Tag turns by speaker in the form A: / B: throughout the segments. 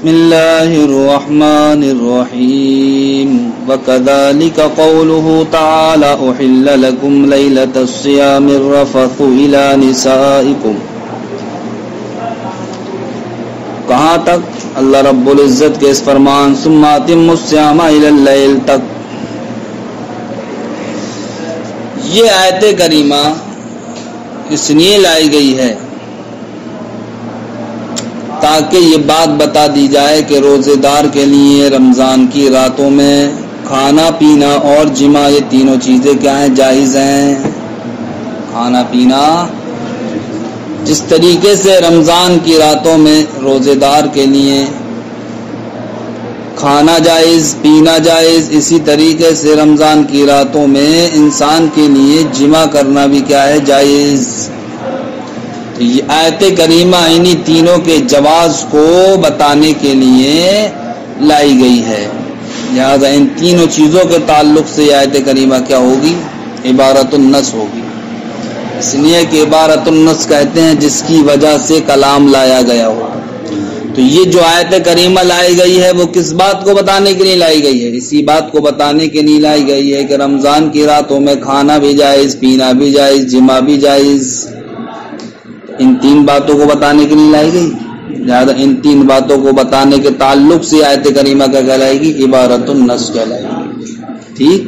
A: بسم اللہ الرحمن الرحیم وَكَذَلِكَ قَوْلُهُ تَعَالَى أُحِلَّ لَكُمْ لَيْلَةَ الصِّيَامِ الرَّفَثُ إِلَى نِسَائِكُمْ. کہاں تک؟ اللہ رب العزت کے اس فرمان ثُمَّ أَتِمُّوا الصِّيَامَ إِلَى اللَّيْلِ تک. یہ آیت کریمہ اس لیے لائی گئی ہے تاکہ یہ بات بتا دی جائے کہ روزے دار کے لیے رمضان کی راتوں میں کھانا پینا اور جماع یہ تینوں چیزیں کیا ہیں؟ جائز ہیں. کھانا پینا جس طریقے سے رمضان کی راتوں میں روزے دار کے لیے کھانا جائز پینا جائز، اسی طریقے سے رمضان کی راتوں میں انسان کے لیے جماع کرنا بھی کیا ہے؟ جائز. تو یہ آیت کریمہ انہی تینوں کے جواز کو بتانے کے لیے لائی گئی ہے. لہذا ان تینوں چیزوں کے تعلق سے یہ آیت کریمہ کیا ہوگی؟ عبارت النص ہوگی. اس لیے کہ عبارت النص کہتے ہیں جس کی وجہ سے کلام لایا گیا ہو. تو یہ جو آیت کریمہ لائی گئی ہے وہ کس بات کو بتانے کے لیے لائی گئی ہے؟ اسی بات کو بتانے کے لیے لائی گئی ہے کہ رمضان کی راتوں میں کھانا بھی جائز، پینا بھی جائز، جماع بھی جائز. ان تین باتوں کو بتانے کے لیے لائی گئی. لہذا ان تین باتوں کو بتانے کے تعلق سے آیت کریمہ کیا کہلائے گی؟ عبارت النص کہلائے گی. ٹھیک.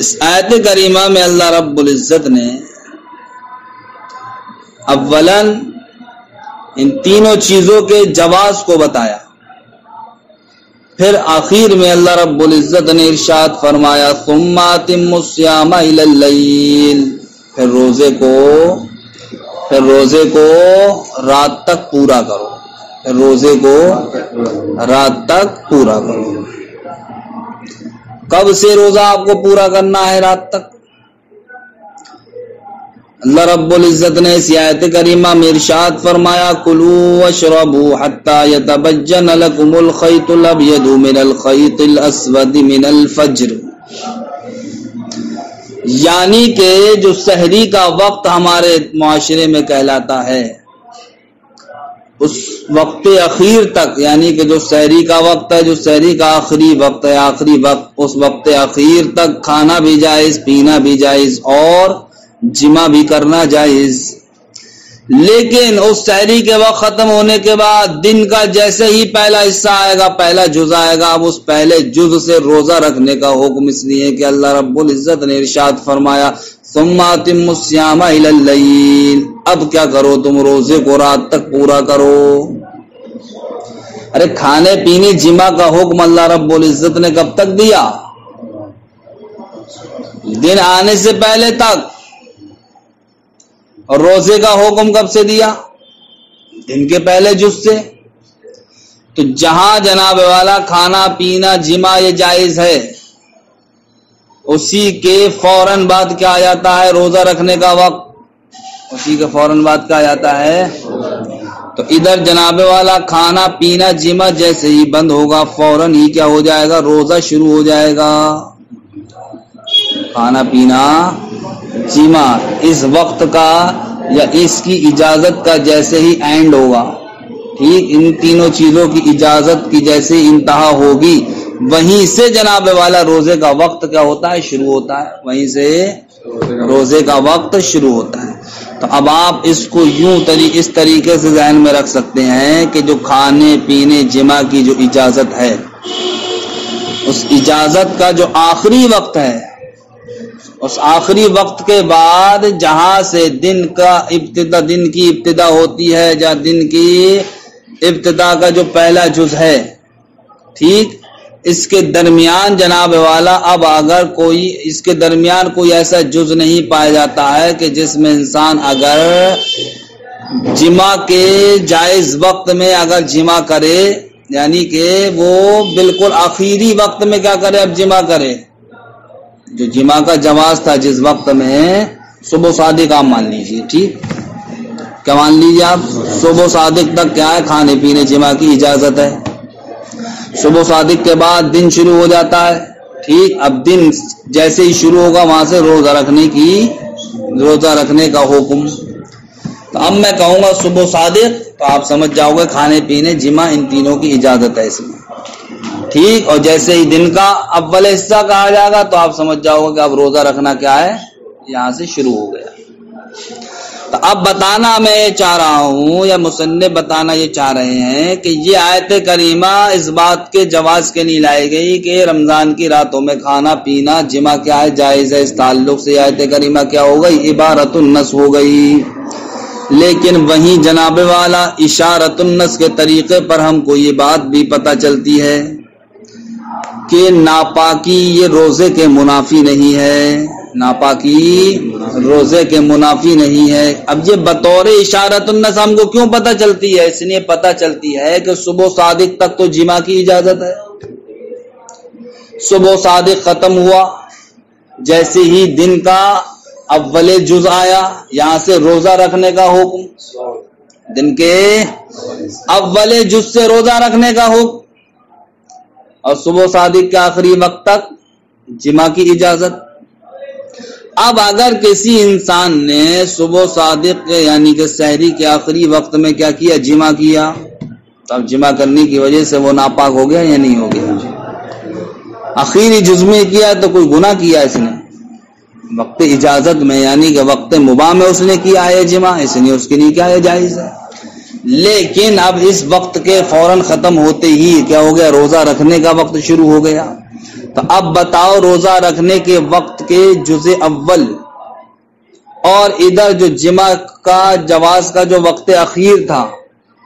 A: اس آیت کریمہ میں اللہ رب العزت نے اولاً ان تینوں چیزوں کے جواز کو بتایا، پھر آخر میں اللہ رب العزت نے ارشاد فرمایا ثم اتموا الصیام الی اللیل، پھر روزے کو رات تک پورا کرو. پھر روزے کو رات تک پورا کرو. کب سے روزہ آپ کو پورا کرنا ہے؟ رات تک. اللہ رب العزت نے اس آیت کریمہ میں ارشاد فرمایا کلوا واشربوا حتى يتبين لكم الخيط الابيض من الخيط الاسود من الفجر. یعنی کہ جو سحری کا وقت ہمارے معاشرے میں کہلاتا ہے اس وقت اخیر تک، یعنی کہ جو سحری کا وقت ہے، جو سحری کا آخری وقت ہے، آخری وقت، اس وقت اخیر تک کھانا بھی جائز، پینا بھی جائز اور جماع بھی کرنا جائز. لیکن اس سحری کے وقت ختم ہونے کے بعد دن کا جیسے ہی پہلا حصہ آئے گا، پہلا جز آئے گا، اب اس پہلے جز سے روزہ رکھنے کا حکم اس لیے کہ اللہ رب العزت نے ارشاد فرمایا ثم اتموا الصیام الی اللیل. اب کیا کرو تم؟ روزے کو رات تک پورا کرو. ارے کھانے پینے جماع کا حکم اللہ رب العزت نے کب تک دیا؟ دن آنے سے پہلے تک. اور روزے کا حکم کب سے دیا؟ دن کے پہلے جز سے. تو جہاں جناب والا کھانا پینا جماع یہ جائز ہے، اسی کے فوراً بعد کیا آ جاتا ہے؟ روزہ رکھنے کا وقت. اسی کے فوراً بعد کیا آ جاتا ہے؟ تو ادھر جناب والا کھانا پینا جماع جیسے ہی بند ہوگا فوراً ہی کیا ہو جائے گا؟ روزہ شروع ہو جائے گا. کھانا پینا جماع اس وقت کا یا اس کی اجازت کا جیسے ہی اینڈ ہوگا، ٹھیک، ان تینوں چیزوں کی اجازت کی جیسے انتہا ہوگی وہیں سے جناب والا روزے کا وقت کیا ہوتا ہے؟ شروع ہوتا ہے. وہیں سے روزے کا وقت شروع ہوتا ہے. تو اب آپ اس کو اس طریقے سے ذہن میں رکھ سکتے ہیں کہ جو کھانے پینے جماع کی جو اجازت ہے، اس اجازت کا جو آخری وقت ہے، اس آخری وقت کے بعد جہاں سے دن کی ابتدا ہوتی ہے، جہاں دن کی ابتدا کا جو پہلا جز ہے، ٹھیک، اس کے درمیان جناب والا اب اگر اس کے درمیان کوئی ایسا جز نہیں پایا جاتا ہے کہ جس میں انسان اگر جماع کے جائز وقت میں اگر جماع کرے، یعنی کہ وہ بالکل آخری وقت میں کیا کرے؟ اب جماع کرے. جو جماع کا جواز تھا جس وقت میں صبح صادق آپ مان لیجئے، ٹھیک، کیا مان لیجئے آپ؟ صبح صادق تک کیا ہے؟ کھانے پینے جماع کی اجازت ہے. صبح صادق کے بعد دن شروع ہو جاتا ہے، ٹھیک. اب دن جیسے ہی شروع ہوگا وہاں سے روزہ رکھنے کا حکم. تو اب میں کہوں گا صبح صادق تو آپ سمجھ جاؤ گے کھانے پینے جمع ان تینوں کی اجازت ہے اس میں، ٹھیک. اور جیسے ہی دن کا اول حصہ کہا جائے گا تو آپ سمجھ جاؤ گے کہ اب روزہ رکھنا کیا ہے، یہاں سے شروع ہو گیا. تو اب بتانا میں یہ چاہ رہا ہوں، یا مصنف بتانا یہ چاہ رہے ہیں کہ یہ آیت کریمہ اس بات کے جواز کے نہیں لائی گئی کہ رمضان کی راتوں میں کھانا پینا جمع کیا ہے، جائز ہے. اس تعلق سے آیت کریمہ کیا ہو گئی، عبارت النص ہو گئی. لیکن وہیں جناب والا اشارت النص کے طریقے پر ہم کو یہ بات بھی پتہ چلتی ہے کہ ناپاکی یہ روزے کے منافی نہیں ہے، ناپاکی روزے کے منافی نہیں ہے. اب یہ بطور اشارت النص ہم کو کیوں پتہ چلتی ہے، اس لیے پتہ چلتی ہے کہ صبح صادق تک تو جمع کی اجازت ہے. صبح صادق ختم ہوا، جیسے ہی دن کا اول جز آیا، یہاں سے روزہ رکھنے کا حکم، دن کے اول جز سے روزہ رکھنے کا حکم، اور صبح صادق کے آخری وقت تک جمع کی اجازت. اب اگر کسی انسان نے صبح صادق یعنی کہ سحری کے آخری وقت میں کیا کیا، جمع کیا، تو اب جمع کرنے کی وجہ سے وہ ناپاک ہو گیا یا نہیں ہو گیا؟ آخری جز میں کیا تو کوئی گناہ کیا اس نے، وقت اجازت میں یعنی کہ وقت مباح میں اس نے کیا ہے جمع، اس لیے اس کے لیے کیا ہے، جائز ہے. لیکن اب اس وقت کے فوراً ختم ہوتے ہی کیا ہو گیا، روزہ رکھنے کا وقت شروع ہو گیا. تو اب بتاؤ روزہ رکھنے کے وقت کے جز اول اور ادھر جو جمع کا جواز کا جو وقت اخیر تھا،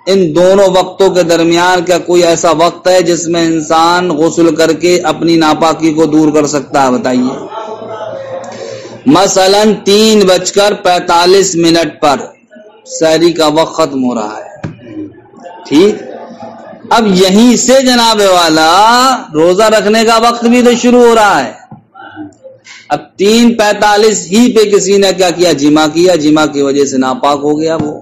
A: ان دونوں وقتوں کے درمیان کیا کوئی ایسا وقت ہے جس میں انسان غسل کر کے اپنی ناپاکی کو دور کر سکتا ہے؟ بتائیے. مثلا 3:45 پر سحری کا وقت ختم ہو رہا ہے، ٹھیک. اب یہیں سے جناب والا روزہ رکھنے کا وقت بھی تو شروع ہو رہا ہے. اب 3:45 ہی پہ کسی نے کیا کیا، جمع کیا، جمع کی وجہ سے ناپاک ہو گیا. وہ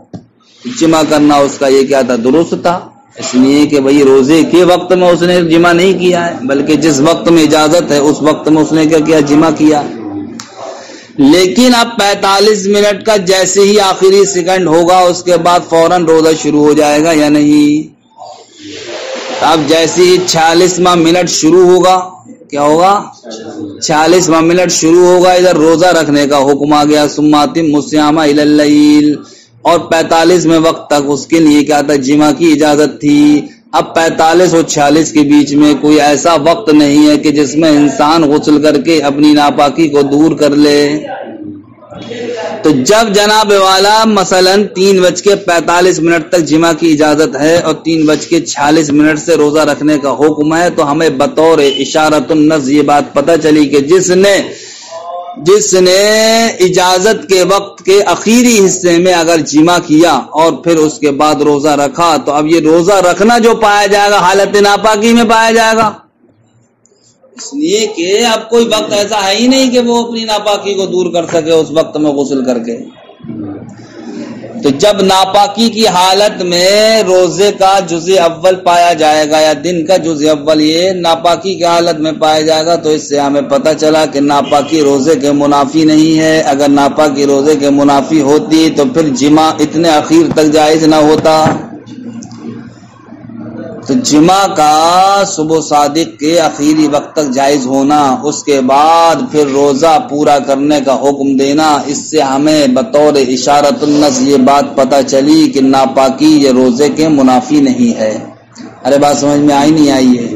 A: جمع کرنا اس کا یہ کیا تھا، درست تھا، اس لیے کہ بھئی روزے کے وقت میں اس نے جمع نہیں کیا ہے، بلکہ جس وقت میں اجازت ہے اس وقت میں اس نے کیا کیا، جمع کیا. لیکن اب 45 منٹ کا جیسے ہی آخری سیکنڈ ہوگا اس کے بعد فوراً روزہ شروع ہو جائے گا یا نہیں؟ اب جیسے ہی 46واں منٹ شروع ہوگا، کیا ہوگا، 46واں منٹ شروع ہوگا، ادھر روزہ رکھنے کا حکم آ گیا، ثم اتموا الصیام الی اللیل، اور 45ویں وقت تک اس کے لیے کیا تھا، جمع کی اجازت تھی. اب 45 اور 46 کے بیچ میں کوئی ایسا وقت نہیں ہے کہ جس میں انسان غسل کر کے اپنی ناپاکی کو دور کر لے. تو جب جناب والا مثلا 3:45 تک جمع کی اجازت ہے اور 3:46 سے روزہ رکھنے کا حکم ہے، تو ہمیں بطور اشارت النص یہ بات پتہ چلی کہ جس نے اجازت کے وقت کے اخیری حصے میں اگر جمع کیا اور پھر اس کے بعد روزہ رکھا، تو اب یہ روزہ رکھنا جو پایا جائے گا حالت ناپاکی میں پایا جائے گا، اس لیے کہ اب کوئی وقت ایسا ہے ہی نہیں کہ وہ اپنی ناپاکی کو دور کر سکے اس وقت میں غسل کر کے. تو جب ناپاکی کی حالت میں روزے کا جز اول پایا جائے گا یا دن کا جز اول یہ ناپاکی کی حالت میں پایا جائے گا، تو اس سے ہمیں پتہ چلا کہ ناپاکی روزے کے منافی نہیں ہے. اگر ناپاکی روزے کے منافی ہوتی تو پھر جمع اتنے اخیر تک جائز نہ ہوتا. تو جمع کا صبح صادق کے اخیری وقت تک جائز ہونا، اس کے بعد پھر روزہ پورا کرنے کا حکم دینا، اس سے ہمیں بطور اشارت النص یہ بات پتہ چلی کہ ناپاکی یہ روزے کے منافی نہیں ہے. ارے بات سمجھ میں آئی نہیں آئی ہے؟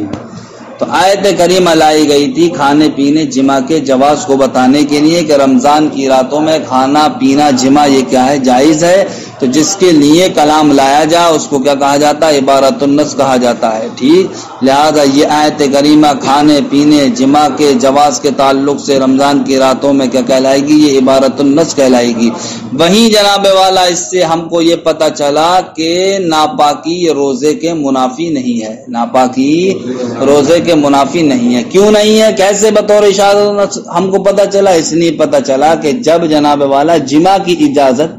A: تو آیت کریمہ لائی گئی تھی کھانے پینے جمع کے جواز کو بتانے کے لیے کہ رمضان کی راتوں میں کھانا پینا جمع یہ کیا ہے، جائز ہے. تو جس کے لیے کلام لایا جائے اس کو کیا کہا جاتا ہے، عبارت النص کہا جاتا ہے، ٹھیک. لہذا یہ آیت کریمہ کھانے پینے جمع کے جواز کے تعلق سے رمضان کی راتوں میں کیا کہلائے گی، یہ عبارت النص کہلائے گی. وہیں جناب والا اس سے ہم کو یہ پتہ چلا کہ ناپاکی روزے کے منافی نہیں ہے، ناپاکی روزے کے منافی نہیں ہے. کیوں نہیں ہے، کیسے بطور اشارت النص ہم کو پتہ چلا؟ اس لیے پتہ چلا کہ جب جناب والا جمع کی اجازت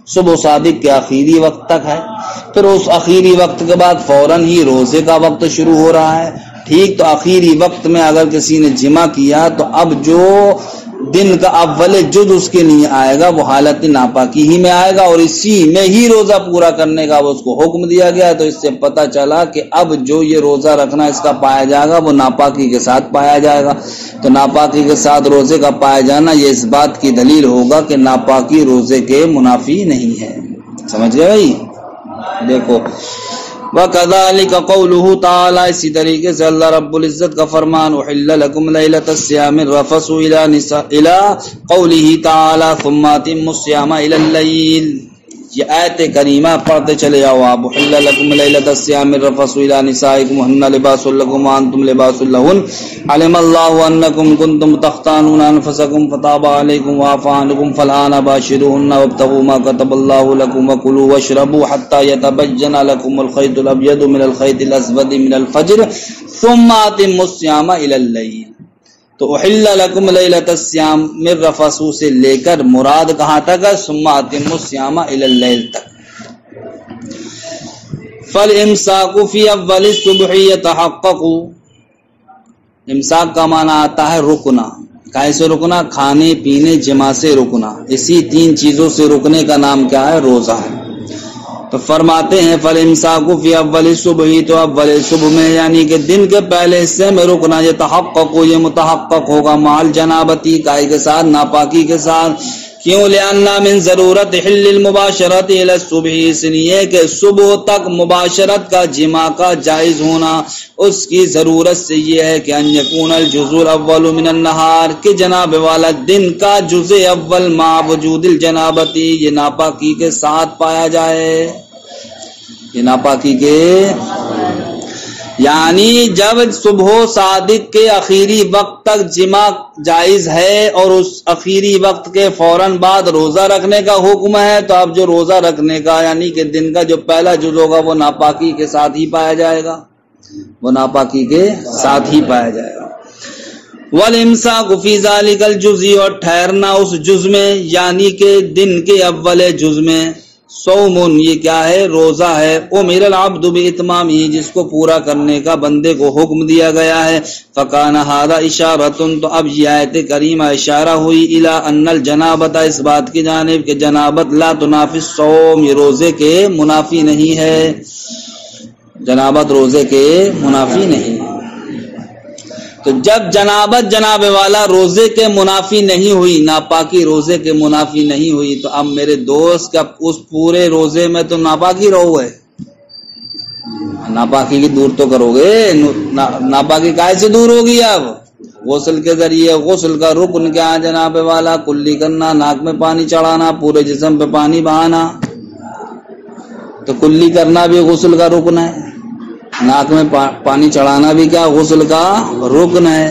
A: صبح صادق کے آخری وقت تک ہے، پھر اس آخری وقت کے بعد فوراً ہی روزے کا وقت شروع ہو رہا ہے، ٹھیک. تو آخری وقت میں اگر کسی نے جمع کیا تو اب جو دن کا اول جز اس کے لیے آئے گا وہ حالت ناپاکی ہی میں آئے گا اور اسی میں ہی روزہ پورا کرنے کا وہ اس کو حکم دیا گیا. تو اس سے پتہ چلا کہ اب جو یہ روزہ رکھنا اس کا پایا جائے گا وہ ناپاکی کے ساتھ پایا جائے گا. تو ناپاکی کے ساتھ روزے کا پایا جانا یہ اس بات کی دلیل ہوگا کہ ناپاکی روزے کے منافی نہیں ہے. سمجھ گئے بھائی؟ دیکھو وَكَذَلِكَ قَوْلُهُ تعالی، اسی طریقے سے اللہ رب العزت کا فرمان احل لکم لیلۃ الصیام الرفث الی قوله تعالی ثم اتموا الصیام الی اللیل. یہ آیت کریمہ پڑھتے چلے جاؤ آپ. احل لکم لیلۃ الصیام الرفث الی نسائکم ہن لباس لکم وانتم لباس لہن علم اللہ انکم کنتم تختانون انفسکم فتاب علیکم وعفى عنکم فالآن باشروہن وابتغوا ما کتب اللہ لکم وکلوا واشربوا حتی یتبین لکم الخیط الابیض من الخیط الاسود من الفجر ثم اتموا الصیام الی اللیل. تو احل لکم لیلۃ الصیام من رفث سے لے کر مراد کہاں تک ہے؟ ثم اتموا الصیام الی اللیل تک. فالامساک فی اول الصبح یتحقق، امساک کا معنی آتا ہے رکنا. کیسے رکنا؟ کھانے پینے جماع سے رکنا. اسی تین چیزوں سے رکنے کا نام کیا ہے؟ روزہ ہے. تو فرماتے ہیں فالامساک فی اول الصبح، تو اول صبح میں یعنی کہ دن کے پہلے حصے میں رکنا. یہ تحقق، یہ متحقق ہوگا مال جنابتی کائی کے ساتھ، ناپاکی کے ساتھ. کیوں؟ لأن من ضرورت حل المباشرت الی الصبح، اس لیے کہ صبح تک مباشرت کا جماع کا جائز ہونا اس کی ضرورت سے یہ ہے کہ ان یکون الجزء الاول من النہار، کہ جناب والا دن کا جزء اول مع وجود الجنابتی، یہ ناپاکی کے ساتھ پایا جائے. یہ ناپاکی کے یعنی جب صبح صادق کے آخری وقت تک جماع جائز ہے اور اس آخری وقت کے فوراً بعد روزہ رکھنے کا حکم ہے، تو اب جو روزہ رکھنے کا یعنی کہ دن کا جو پہلا جز ہوگا وہ ناپاکی کے ساتھ ہی پایا جائے گا. وہ ناپاکی کے ساتھ ہی پایا جائے گا. والامساک فی ذلک الجزء، اور ٹھہرنا اس جز میں یعنی کہ دن کے اول جز میں. صومن، یہ کیا ہے؟ روزہ ہے. امر العبد باتمامہ، جس کو پورا کرنے کا بندے کو حکم دیا گیا ہے. فکان ھذا اشارۃ، تو اب یہ آیت کریمہ اشارہ ہوئی الی ان الجنابۃ، اس بات کی جانب کہ جنابت لا تنافی الصوم، یہ روزے کے منافی نہیں ہے. جنابت روزے کے منافی نہیں. تو جب جنابت جناب والا روزے کے منافی نہیں ہوئی، ناپاکی روزے کے منافی نہیں ہوئی، تو اب میرے دوست کا اس پورے روزے میں تو ناپاکی رہو گے. ناپاکی کی دور تو کرو گے. ناپاکی کائے سے دور ہوگی؟ اب غسل کے ذریعے. غسل کا رکن کیا ہے جناب والا؟ کلی کرنا، ناک میں پانی چڑھانا، پورے جسم پہ پانی بہانا. تو کلی کرنا بھی غسل کا رکن ہے، ناک میں پانی چڑھانا بھی کیا غسل کا رکن ہے.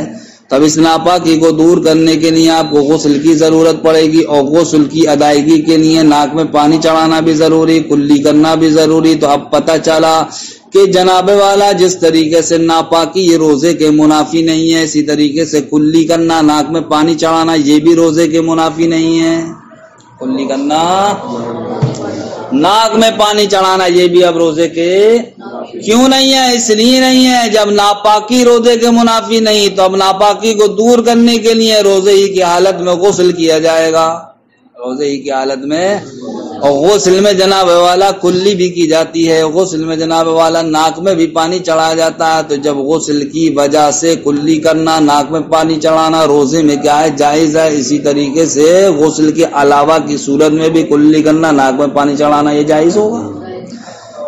A: تب اس ناپاکی کو دور کرنے کے لیے آپ کو غسل کی ضرورت پڑے گی، اور غسل کی ادائیگی کے لیے ناک میں پانی چڑھانا بھی ضروری، کلی کرنا بھی ضروری. تو اب پتہ چلا کہ جناب والا جس طریقے سے ناپاکی یہ روزے کے منافی نہیں ہے، اسی طریقے سے کلی کرنا، ناک میں پانی چڑھانا یہ بھی روزے کے منافی نہیں ہے. کلی کرنا، ناک میں پانی چڑھانا یہ بھی اب روزے کے کیوں نہیں ہے؟ اس لیے نہیں ہے جب ناپاکی روزے کے منافی نہیں، تو اب ناپاکی کو دور کرنے کے لیے روزے ہی کی حالت میں غسل کیا جائے گا. روزے ہی کی حالت میں. اور غسل میں جناب والا کلی بھی کی جاتی ہے. غسل میں جناب والا ناک میں بھی پانی چڑھایا جاتا ہے. تو جب غسل کی وجہ سے کلی کرنا، ناک میں پانی چڑھانا روزے میں کیا ہے؟ جائز ہے. اسی طریقے سے غسل کے علاوہ کی صورت میں بھی کلی کرنا، ناک میں پانی چڑھانا یہ جائز ہوگا.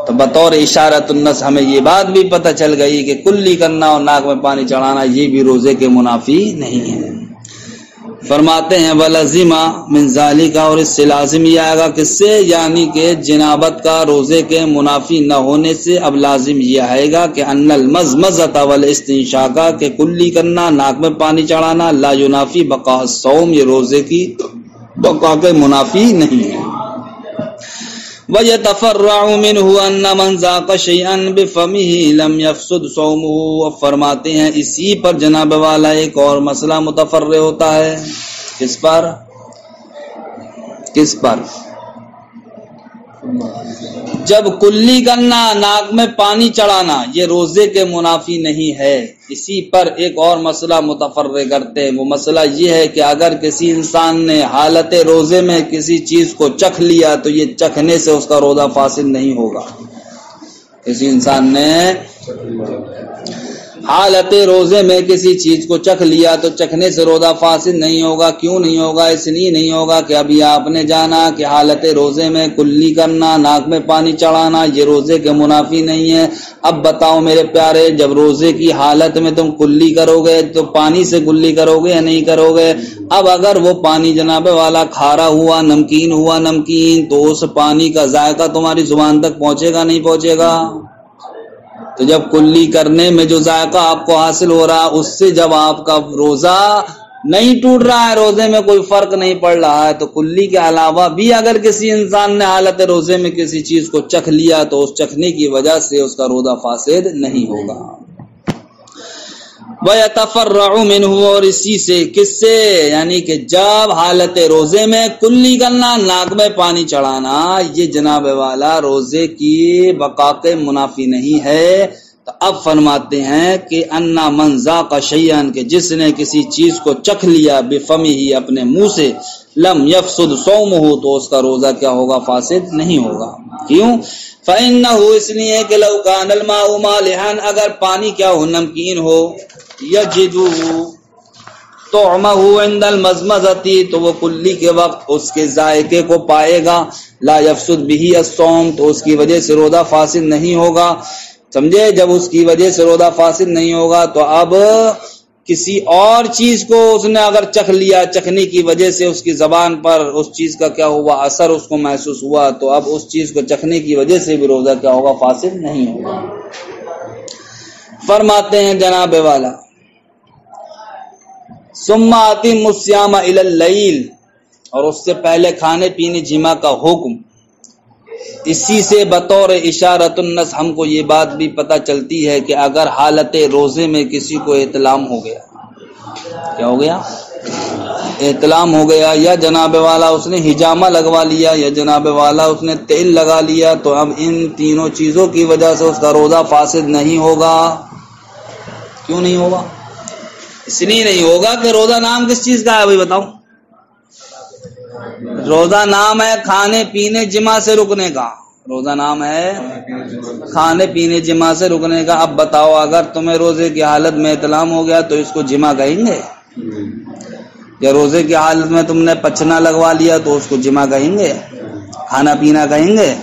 A: تو بطور اشارۃ النص ہمیں یہ بات بھی پتہ چل گئی کہ کلی کرنا اور ناک میں پانی چڑھانا یہ بھی روزے کے منافی نہیں ہے. فرماتے ہیں وَلَزِمَ مِنْ ذَلِكَ، اور اس سے لازم یہ آئے گا کس سے؟ یعنی کہ جنابت کا روزے کے منافی نہ ہونے سے اب لازم یہ آئے گا کہ ان المزمزۃ والاستنشاق، کہ کلی کرنا، ناک میں پانی چڑھانا لا ینافی بقاء الصوم، یہ روزے کی بقا کے منافی نہیں ہے. وَيَتَفَرَّعُ مِنْهُ أَنَّ مَنْ ذَاقَ شَيْئًا بِفَمِهِ لَمْ يَفْسُدْ صَوْمُهُ. اور فرماتے ہیں اسی پر جناب والا ایک اور مسئلہ متفرع ہوتا ہے. کس پر؟ کس پر؟ جب کلی کرنا، ناک میں پانی چڑھانا، یہ روزے کے منافی نہیں ہے۔ اسی پر ایک اور مسئلہ متفرع کرتے ہیں، وہ مسئلہ یہ ہے کہ اگر کسی انسان نے حالت روزے میں کسی چیز کو چکھ لیا تو یہ چکھنے سے اس کا روزہ فاسد نہیں ہوگا۔ کسی انسان نے حالت روزے میں کسی چیز کو چکھ لیا تو چکھنے سے روزہ فاسد نہیں ہوگا۔ کیوں نہیں ہوگا؟ اس لیے نہیں ہوگا کہ ابھی آپ نے جانا کہ حالت روزے میں کلی کرنا، ناک میں پانی چڑھانا یہ روزے کے منافی نہیں ہے۔ اب بتاؤ میرے پیارے، جب روزے کی حالت میں تم کلی کرو گے تو پانی سے کلی کرو گے یا نہیں کرو گے؟ اب اگر وہ پانی جناب والا کھارا ہوا، نمکین ہوا نمکین، تو اس پانی کا ذائقہ تمہاری زبان تک پہنچے گا نہیں پہنچے گا؟ تو جب کلی کرنے میں جو ذائقہ آپ کو حاصل ہو رہا اس سے جب آپ کا روزہ نہیں ٹوٹ رہا ہے، روزے میں کوئی فرق نہیں پڑ رہا ہے، تو کلی کے علاوہ بھی اگر کسی انسان نے حالت روزے میں کسی چیز کو چکھ لیا تو اس چکھنے کی وجہ سے اس کا روزہ فاسد نہیں ہوگا۔ وَيَتَفَرَّعُ مِنْهُ، اور اسی سے کس سے؟ یعنی کہ جب حالت روزے میں کلی کرنا، ناک میں پانی چڑھانا، یہ جناب والا روزے کی بقا کے منافی نہیں ہے۔ تو اب فرماتے ہیں کہ اَنَّ مَنْ ذَاقَ شَيْئًا، کہ جس نے کسی چیز کو چکھ لیا بِفَمِهِ، اپنے منہ سے، لم یفسد صومه، تو اس کا روزہ کیا ہوگا؟ فاسد نہیں ہوگا۔ کیوں؟ فَإِنَّهُ، اس لیے کہ لو كان الماء مالحا، اگر پانی کیا ہو؟ نمکین ہو، یجدو طعمه عند المزمزتی، تو وہ کلی کے وقت اس کے ذائقے کو پائے گا، لا یفسد به الصوم، تو اس کی وجہ سے روزہ فاسد نہیں ہوگا۔ سمجھے؟ جب اس کی وجہ سے روزہ فاسد نہیں ہوگا تو اب کسی اور چیز کو اس نے اگر چکھ لیا، چکھنے کی وجہ سے اس کی زبان پر اس چیز کا کیا ہوا؟ اثر اس کو محسوس ہوا، تو اب اس چیز کو چکھنے کی وجہ سے بھی روزہ کیا ہوگا؟ فاسد نہیں ہوگا۔ فرماتے ہیں جناب والا ثم اتم الصیام الی اللیل، اور اس سے پہلے کھانے پینے جمع کا حکم۔ اسی سے بطور اشارۃ النص ہم کو یہ بات بھی پتہ چلتی ہے کہ اگر حالت روزے میں کسی کو احتلام ہو گیا، کیا ہو گیا؟ احتلام ہو گیا، یا جناب والا اس نے حجامہ لگوا لیا، یا جناب والا اس نے تیل لگا لیا، تو اب ان تینوں چیزوں کی وجہ سے اس کا روزہ فاسد نہیں ہوگا۔ کیوں نہیں ہوگا؟ اس لیے نہیں ہوگا کہ روزہ نام کس چیز کا ہے بھائی بتاؤ؟ روزہ نام ہے کھانے پینے جمع سے رکنے کا، روزہ نام ہے کھانے پینے جمع سے رکنے کا۔ اب بتاؤ اگر تمہیں روزے کی حالت میں احتلام ہو گیا تو اس کو جمع کہیں گے؟ یا روزے کی حالت میں تم نے پچھنا لگوا لیا تو اس کو جمع کہیں گے؟ کھانا پینا کہیں گے؟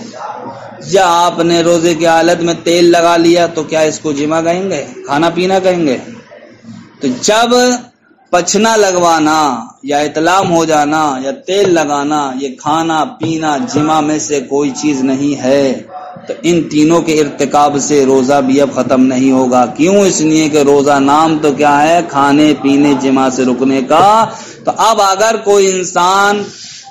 A: یا آپ نے روزے کی حالت میں تیل لگا لیا تو کیا اس کو جمع کہیں گے؟ کھانا پینا کہیں گے؟ تو جب پچھنا لگوانا یا احتلام ہو جانا یا تیل لگانا یہ کھانا پینا جمع میں سے کوئی چیز نہیں ہے، تو ان تینوں کے ارتکاب سے روزہ بھی اب ختم نہیں ہوگا۔ کیوں؟ اس لیے کہ روزہ نام تو کیا ہے؟ کھانے پینے جمع سے رکنے کا۔ تو اب اگر کوئی انسان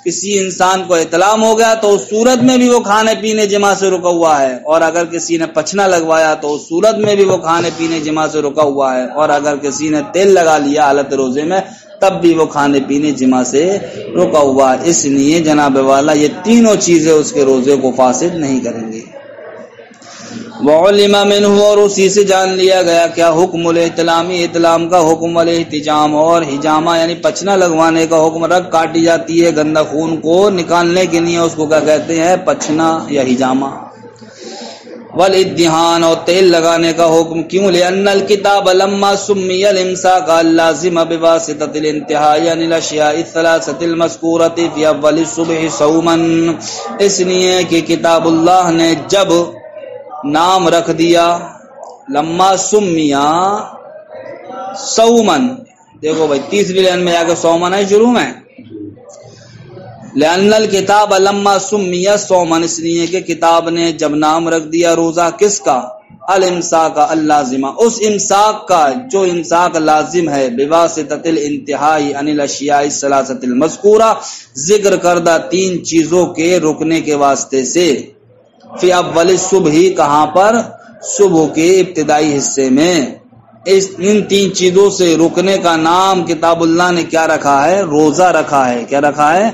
A: کسی انسان کو احتلام ہو گیا تو اس صورت میں بھی وہ کھانے پینے جمع سے رکا ہوا ہے، اور اگر کسی نے پچھنا لگوایا تو اس صورت میں بھی وہ کھانے پینے جمع سے رکا ہوا ہے، اور اگر کسی نے تیل لگا لیا حالت روزے میں تب بھی وہ کھانے پینے جمع سے رکا ہوا ہے۔ اس لیے جناب والا یہ تینوں چیزیں اس کے روزے کو فاسد نہیں کریں گے۔ وعلم منہ، اور اسی سے جان لیا گیا کیا؟ حکم الاحتلامی، احتلام کا حکم، والاحتجام، اور حجامہ یعنی پچھنا لگوانے کا حکم۔ رگ کاٹی جاتی ہے گندا خون کو نکالنے کے لیے، اس کو کیا کہتے ہیں؟ پچھنا یا حجامہ۔ والادہان، اور تیل لگانے کا حکم۔ کیوں؟ لأن الکتاب لما سمی الامساک اللازم بواسطۃ الانتہاء عن الاشیاء الثلاثۃ المذکورۃ فی اول الصبح صوما، اس لیے کہ کتاب اللہ نے جب نام رکھ دیا لما سمیا صومن، دیکھو بھائی تیسری لائن میں آگے صومن ہے شروع میں، لأن الکتاب لما سمیا صومن، اس لیے کہ کتاب نے جب نام رکھ دیا روزہ کس کا؟ الامساک اللازمہ، اس امساک کا جو امساک لازم ہے، بواسطۃ الانتہاء عن الاشیاء الثلاثۃ المذکورہ، ذکر کردہ تین چیزوں کے رکنے کے واسطے سے، فی اول صبح، کہاں پر؟ صبح کے ابتدائی حصے میں، ان تین چیزوں سے رکنے کا نام کتاب اللہ نے کیا رکھا ہے؟ روزہ رکھا ہے۔ کیا رکھا ہے؟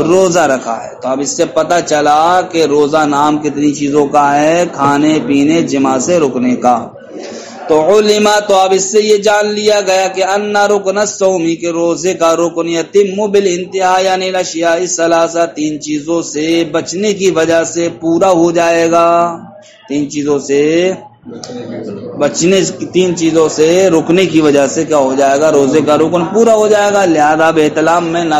A: روزہ رکھا ہے۔ تو اب اس سے پتہ چلا کہ روزہ نام کتنی چیزوں کا ہے؟ کھانے پینے جماع سے رکنے کا۔ تو علما، تو اب اس سے یہ جان لیا گیا کہ ان رکن الصوم، کہ روزے کا رکن یتم بالانتہاء یعنی الاشیاء الثلاثہ، تین چیزوں سے بچنے کی وجہ سے پورا ہو جائے گا۔ تین چیزوں سے بچنے، تین چیزوں سے رکنے کی وجہ سے کیا ہو جائے گا؟ روزے کا رکن پورا ہو جائے گا۔ لہذا احتلام میں نہ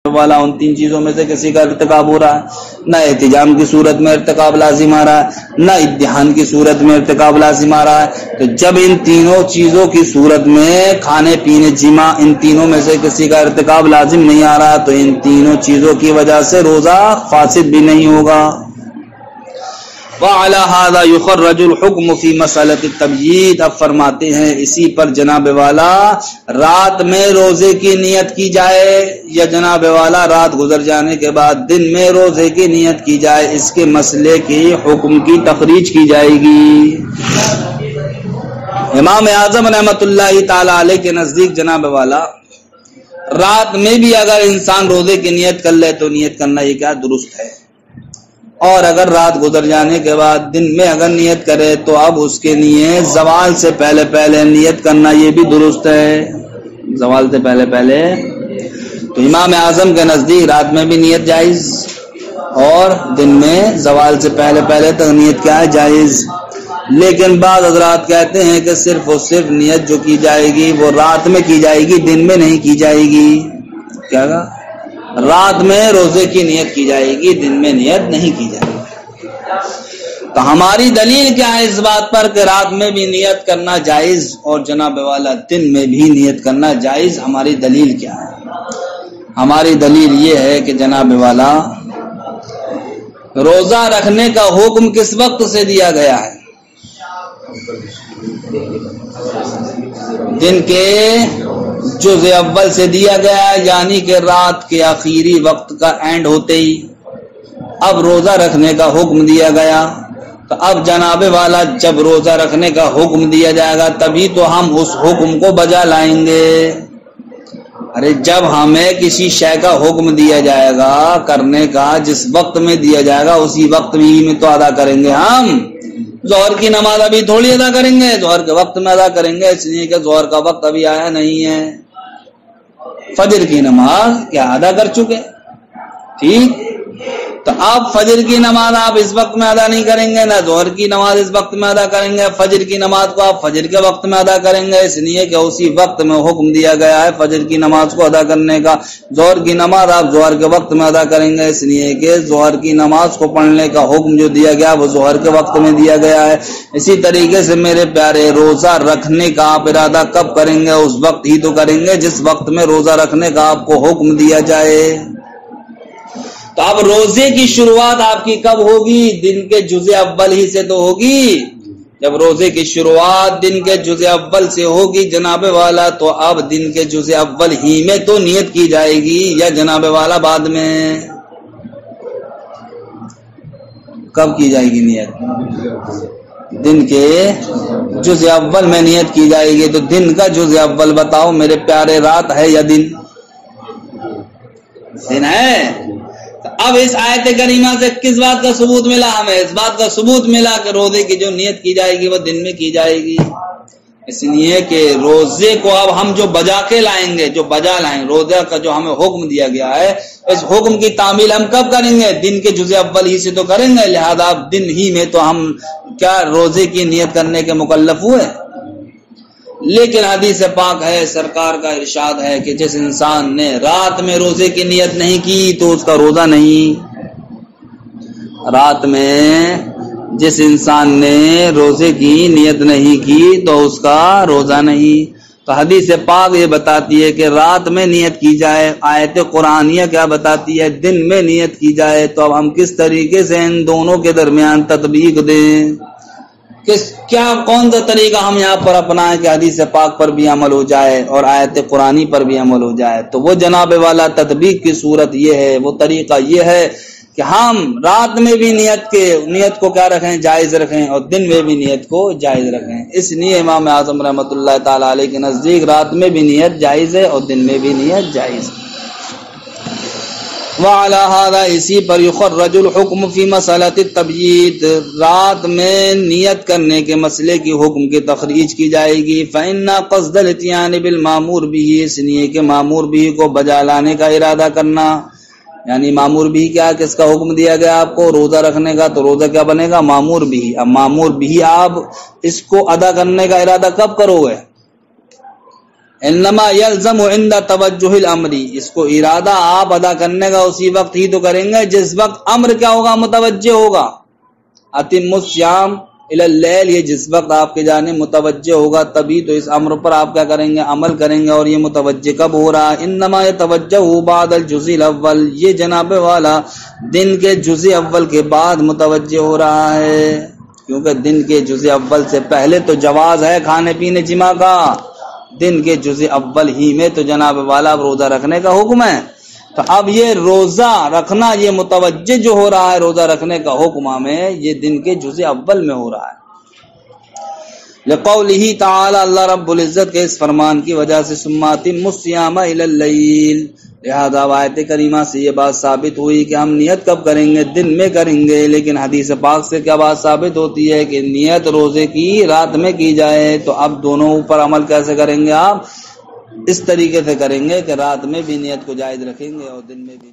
A: والا ان تین چیزوں میں سے کسی کا ارتکاب ہو رہا ہے، نہ احتجام کی صورت میں ارتکاب لازم آ رہا ہے، نہ ادھان کی صورت میں ارتکاب لازم آ رہا ہے۔ تو جب ان تینوں چیزوں کی صورت میں کھانے پینے جماع، ان تینوں میں سے کسی کا ارتکاب لازم نہیں آ رہا، تو ان تینوں چیزوں کی وجہ سے روزہ فاسد بھی نہیں ہوگا۔ وعلى هذا يخرج الحكم في مسألة التبييت، اب فرماتے ہیں اسی پر جناب والا رات میں روزے کی نیت کی جائے یا جناب والا رات گزر جانے کے بعد دن میں روزے کی نیت کی جائے، اس کے مسئلے کی حکم کی تخریج کی جائے گی۔ امام اعظم رحمت اللہ تعالی علیہ کے نزدیک جناب والا رات میں بھی اگر انسان روزے کی نیت کر لے تو نیت کرنا یہ کیا درست ہے، اور اگر رات گزر جانے کے بعد دن میں اگر نیت کرے تو اب اس کے لیے زوال سے پہلے پہلے نیت کرنا یہ بھی درست ہے، زوال سے پہلے پہلے۔ تو امام اعظم کے نزدیک رات میں بھی نیت جائز اور دن میں زوال سے پہلے پہلے تک نیت کیا ہے؟ جائز۔ لیکن بعض حضرات کہتے ہیں کہ صرف اور صرف نیت جو کی جائے گی وہ رات میں کی جائے گی، دن میں نہیں کی جائے گی۔ کیا کہا؟ رات میں روزے کی نیت کی جائے گی، دن میں نیت نہیں کی جائے گی۔ تو ہماری دلیل کیا ہے اس بات پر کہ رات میں بھی نیت کرنا جائز اور جناب والا دن میں بھی نیت کرنا جائز؟ ہماری دلیل کیا ہے؟ ہماری دلیل یہ ہے کہ جناب والا روزہ رکھنے کا حکم کس وقت سے دیا گیا ہے؟ دن کے جزء اول سے دیا گیا ہے، یعنی کہ رات کے آخری وقت کا اینڈ ہوتے ہی اب روزہ رکھنے کا حکم دیا گیا۔ تو اب جناب والا جب روزہ رکھنے کا حکم دیا جائے گا تبھی تو ہم اس حکم کو بجا لائیں گے۔ ارے جب ہمیں کسی شے کا حکم دیا جائے گا کرنے کا، جس وقت میں دیا جائے گا اسی وقت میں تو ادا کریں گے۔ ہم ظہر کی نماز ابھی تھوڑی ادا کریں گے، ظہر کے وقت میں ادا کریں گے، اس لیے کہ ظہر کا وقت ابھی آیا نہیں ہے۔ فجر کی نماز کیا ادا کر چکے، ٹھیک؟ تو آپ فجر کی نماز آپ اس وقت میں ادا نہیں کریں گے، نہ ظہر کی نماز اس وقت میں ادا کریں گے۔ فجر کی نماز کو آپ فجر کے وقت میں ادا کریں گے، اس لیے کہ اسی وقت میں حکم دیا گیا ہے فجر کی نماز کو ادا کرنے کا۔ ظہر کی نماز آپ ظہر کے وقت میں ادا کریں گے، اس لیے کہ ظہر کی نماز کو پڑھنے کا حکم جو دیا گیا وہ ظہر کے وقت میں دیا گیا ہے۔ اسی طریقے سے میرے پیارے روزہ رکھنے کا آپ ارادہ کب کریں گے؟ اس وقت ہی تو کریں گے جس وقت میں روزہ رکھنے کا آپ کو حکم دیا جائے۔ تو اب روزے کی شروعات آپ کی کب ہوگی؟ دن کے جزء اول ہی سے تو ہوگی۔ جب روزے کی شروعات دن کے جزء اول سے ہوگی جناب والا تو اب دن کے جزء اول ہی میں تو نیت کی جائے گی یا جناب والا بعد میں؟ کب کی جائے گی نیت؟ دن کے جزء اول میں نیت کی جائے گی۔ تو دن کا جزء اول بتاؤ میرے پیارے، رات ہے یا دن؟ دن ہے۔ اب اس آیت کریمہ سے کس بات کا ثبوت ملا ہمیں؟ اس بات کا ثبوت ملا کہ روزے کی جو نیت کی جائے گی وہ دن میں کی جائے گی، اس لیے کہ روزے کو اب ہم جو بجا کے لائیں گے، جو بجا لائیں، روزہ کا جو ہمیں حکم دیا گیا ہے اس حکم کی تعمیل ہم کب کریں گے؟ دن کے جزء اول ہی سے تو کریں گے، لہذا اب دن ہی میں تو ہم کیا روزے کی نیت کرنے کے مکلف ہوئے۔ لیکن حدیث پاک ہے، سرکار کا ارشاد ہے کہ جس انسان نے رات میں روزے کی نیت نہیں کی تو اس کا روزہ نہیں۔ رات میں جس انسان نے روزے کی نیت نہیں کی تو اس کا روزہ نہیں۔ تو حدیث پاک یہ بتاتی ہے کہ رات میں نیت کی جائے، آیت قرآنیہ کیا بتاتی ہے؟ دن میں نیت کی جائے۔ تو اب ہم کس طریقے سے ان دونوں کے درمیان تطبیق دیں؟ کون سا طریقہ ہم یہاں پر اپنائیں کہ حدیث پاک پر بھی عمل ہو جائے اور آیت قرآنی پر بھی عمل ہو جائے؟ تو وہ جناب والا تطبیق کی صورت یہ ہے، وہ طریقہ یہ ہے کہ ہم رات میں بھی نیت کو کیا رکھیں؟ جائز رکھیں، اور دن میں بھی نیت کو جائز رکھیں۔ اس لیے امام اعظم رحمۃ اللہ تعالی علیہ کے نزدیک رات میں بھی نیت جائز ہے اور دن میں بھی نیت جائز ہے۔ وعلی ھذا، اسی پر یخرج الحکم فی مسئلہ التبییت، رات میں نیت کرنے کے مسئلے کی حکم کی تخریج کی جائے گی۔ فإن قصد الاتیان بالمامور به، اس لیے کہ مامور به کو بجا لانے کا ارادہ کرنا، یعنی مامور بھی کیا، کس کا حکم دیا گیا آپ کو؟ روزہ رکھنے کا، تو روزہ کیا بنے گا؟ مامور بھی۔ اب مامور بھی آپ اس کو ادا کرنے کا ارادہ کب کرو گے؟ انما یلزم عند توجہ الامر، اس کو ارادہ آپ ادا کرنے کا اسی وقت ہی تو کریں گے جس وقت امر کیا ہوگا؟ متوجہ ہوگا۔ اتم الصیام الی اللیل، یہ جس وقت آپ کے جانب متوجہ ہوگا تبھی تو اس امر پر آپ کیا کریں گے؟ عمل کریں گے۔ اور یہ متوجہ کب ہو رہا ہے؟ انما یتوجہ بعد الجزء الاول، یہ جناب والا دن کے جزء اول کے بعد متوجہ ہو رہا ہے، کیونکہ دن کے جزء اول سے پہلے تو جواز ہے کھانے پینے جماع کا، دن کے جزء اول ہی میں تو جناب والا روزہ رکھنے کا حکم ہے۔ تو اب یہ روزہ رکھنا، یہ متوجہ جو ہو رہا ہے روزہ رکھنے کا حکم میں، یہ دن کے جزء اول میں ہو رہا ہے۔ لقولہ تعالی، اللہ رب العزت کے اس فرمان کی وجہ سے ثم اتموا الصیام الی اللیل، لہذا آیت کریمہ سے یہ بات ثابت ہوئی کہ ہم نیت کب کریں گے؟ دن میں کریں گے۔ لیکن حدیث پاک سے کیا بات ثابت ہوتی ہے کہ نیت روزے کی رات میں کی جائے۔ تو اب دونوں اوپر عمل کیسے کریں گے آپ؟ اس طریقے سے کریں گے کہ رات میں بھی نیت کو جائز رکھیں گے اور دن میں بھی